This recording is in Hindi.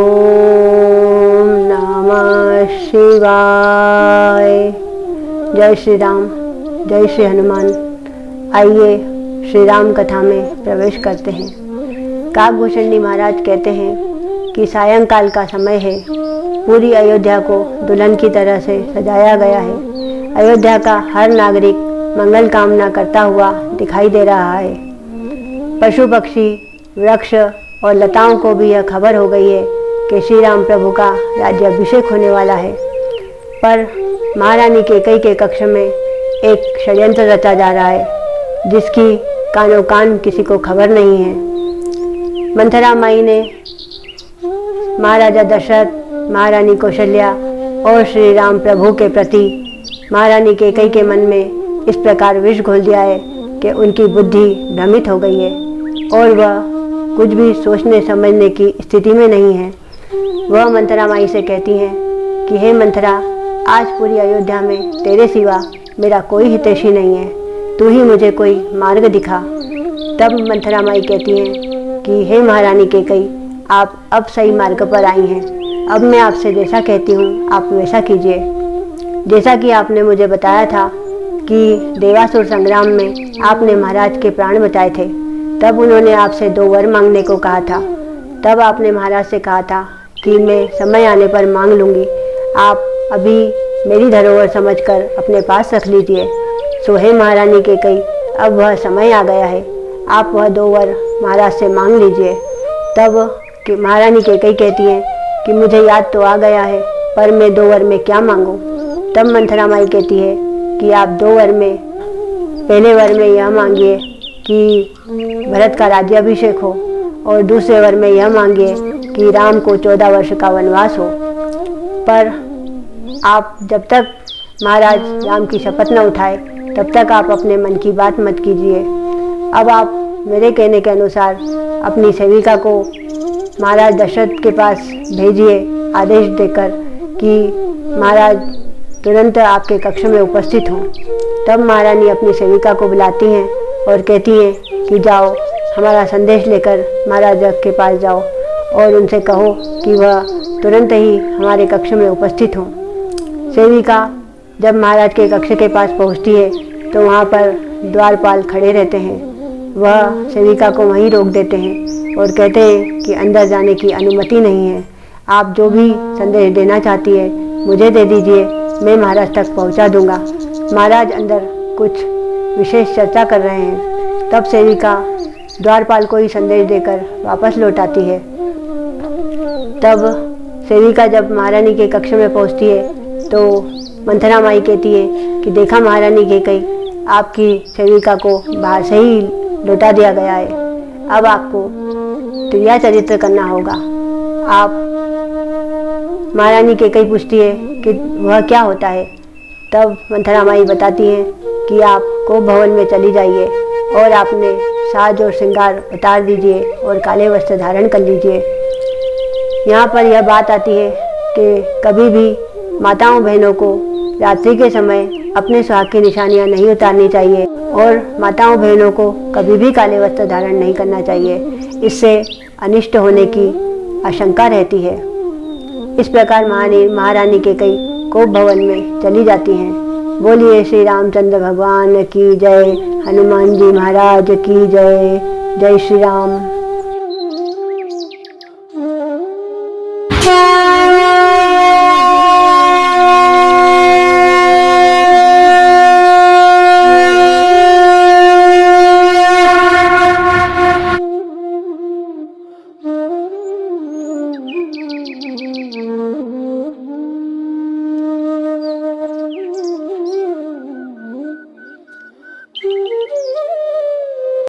ओम नमः शिवाय। जय श्री राम, जय श्री हनुमान। आइए श्री राम कथा में प्रवेश करते हैं। काकभूषणी महाराज कहते हैं कि सायंकाल का समय है। पूरी अयोध्या को दुल्हन की तरह से सजाया गया है। अयोध्या का हर नागरिक मंगल कामना करता हुआ दिखाई दे रहा है। पशु पक्षी, वृक्ष और लताओं को भी यह खबर हो गई है कि श्री राम प्रभु का राज्याभिषेक होने वाला है। पर महारानी कैकेयी के कक्ष में एक षड्यंत्र रचा जा रहा है जिसकी कानों कान किसी को खबर नहीं है। मंथरा माई ने महाराजा दशरथ, महारानी कौशल्या और श्री राम प्रभु के प्रति महारानी कैकेयी के मन में इस प्रकार विष घोल दिया है कि उनकी बुद्धि भ्रमित हो गई है और वह कुछ भी सोचने समझने की स्थिति में नहीं है। वह मंथरा माई से कहती हैं कि हे मंथरा, आज पूरी अयोध्या में तेरे सिवा मेरा कोई हितैषी नहीं है, तू ही मुझे कोई मार्ग दिखा। तब मंथरा माई कहती हैं कि हे महारानी कैकेयी, आप अब सही मार्ग पर आई हैं। अब मैं आपसे जैसा कहती हूँ आप वैसा कीजिए। जैसा कि आपने मुझे बताया था कि देवासुर संग्राम में आपने महाराज के प्राण बचाए थे, तब उन्होंने आपसे 2 वर मांगने को कहा था। तब आपने महाराज से कहा था कि मैं समय आने पर मांग लूँगी, आप अभी मेरी धरोहर समझकर अपने पास रख लीजिए। सो हे महारानी कैकेयी, अब वह समय आ गया है, आप वह 2 वर महाराज से मांग लीजिए। तब महारानी कैकेयी कहती हैं कि मुझे याद तो आ गया है, पर मैं 2 वर में क्या मांगूँ। तब मंथरा माई कहती है कि आप 2 वर में, पहले वर में यह मांगिए कि भरत का राज्याभिषेक हो और दूसरे वर में यह मांगिए कि राम को 14 वर्ष का वनवास हो। पर आप जब तक महाराज राम की शपथ न उठाए तब तक आप अपने मन की बात मत कीजिए। अब आप मेरे कहने के अनुसार अपनी सेविका को महाराज दशरथ के पास भेजिए, आदेश देकर कि महाराज तुरंत आपके कक्ष में उपस्थित हों। तब महारानी अपनी सेविका को बुलाती हैं और कहती हैं कि जाओ, हमारा संदेश लेकर महाराज के पास जाओ और उनसे कहो कि वह तुरंत ही हमारे कक्ष में उपस्थित हों। सेविका जब महाराज के कक्ष के पास पहुंचती है तो वहां पर द्वारपाल खड़े रहते हैं। वह सेविका को वहीं रोक देते हैं और कहते हैं कि अंदर जाने की अनुमति नहीं है। आप जो भी संदेश देना चाहती है मुझे दे दीजिए, मैं महाराज तक पहुंचा दूंगा। महाराज अंदर कुछ विशेष चर्चा कर रहे हैं। तब सेविका द्वारपाल को ही संदेश देकर वापस लौट आती है। तब सेविका जब महारानी के कक्ष में पहुंचती है तो मंथरा माई कहती है कि देखा महारानी कैकेयी, आपकी सेविका को बाहर से ही लौटा दिया गया है। अब आपको क्रिया चरित्र करना होगा। आप महारानी कैकेयी पूछती है कि वह क्या होता है। तब मंथरा माई बताती हैं कि आप कोप भवन में चली जाइए और आपने साज और श्रृंगार उतार दीजिए और काले वस्त्र धारण कर लीजिए। यहाँ पर यह बात आती है कि कभी भी माताओं बहनों को रात्रि के समय अपने सुहाग की निशानियाँ नहीं उतारनी चाहिए और माताओं बहनों को कभी भी काले वस्त्र धारण नहीं करना चाहिए। इससे अनिष्ट होने की आशंका रहती है। इस प्रकार महारानी कैकेयी कोप भवन में चली जाती हैं। बोलिए श्री रामचंद्र भगवान की जय, हनुमान जी महाराज की जय। जय श्री राम।